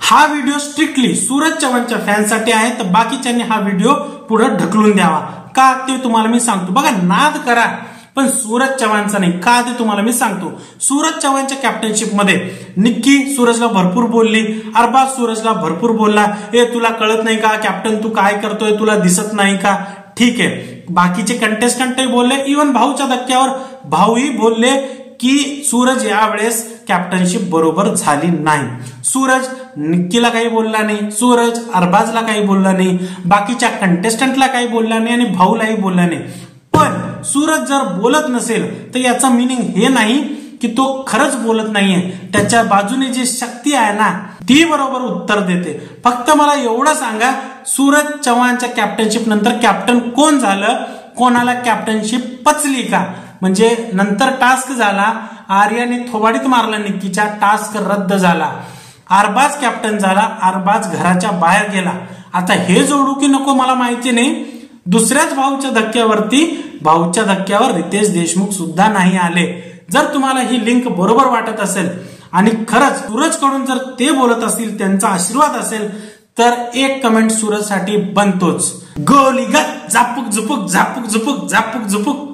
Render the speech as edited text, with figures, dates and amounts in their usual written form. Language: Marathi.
हा व्हिडिओ स्ट्रिक्टली सूरज चव्हाणच्या फॅनसाठी आहे, तर बाकीच्यांनी हा व्हिडिओ पुढे ढकलून द्यावा का ते तुम्हाला मी सांगतो. बघा, नाद करा पण सूरज चव्हाणचा नाही का ते तुम्हाला मी सांगतो. सूरज चव्हाणच्या कॅप्टनशिप मध्ये निक्की सूरजला भरपूर बोलली, अरबाज सूरजला भरपूर बोलला, ए तुला कळत नाही का कॅप्टन, तू काय करतोय, तुला दिसत नाही का. ठीक आहे, बाकीचे कंटेस्टंटही बोलले, इव्हन भाऊच्या धक्क्यावर भाऊही बोलले की सूरज यावेळेस कॅप्टनशिप बरोबर झाली नाही. सूरज निक्कीला काही बोलला नाही, सूरज अरबाजला काही बोलला नाही, बाकीच्या कंटेस्टंटला काही बोलला नाही आणि भाऊलाही बोलला नाही. पण सूरज जर बोलत नसेल तर याचा मिनिंग हे नाही की तो खरंच बोलत नाहीये. त्याच्या बाजूने जी शक्ती आहे ना ती बरोबर उत्तर देते. फक्त मला एवढं सांगा, सूरज चव्हाणच्या कॅप्टनशिप नंतर कॅप्टन कोण झालं, कोणाला कॅप्टनशिप पचली का. म्हणजे नंतर टास्क झाला, आर्याने थोबाडीत मारला निक्कीच्या, टास्क रद्द झाला, अरबाज कॅप्टन झाला, अरबाज घराच्या बाहेर गेला. आता हे जोडू की नको मला माहिती नाही. दुसऱ्याच भाऊच्या धक्क्यावर रितेश देशमुख सुद्धा नाही आले. जर तुम्हाला ही लिंक बरोबर वाटत असेल आणि खरंच सूरज कडून जर ते बोलत असतील, त्यांचा आशीर्वाद असेल, तर एक कमेंट सूरज साठी बनतोच. गोलीगत झापूक झुपूक झापूक झुपूक झापूक झुपूक.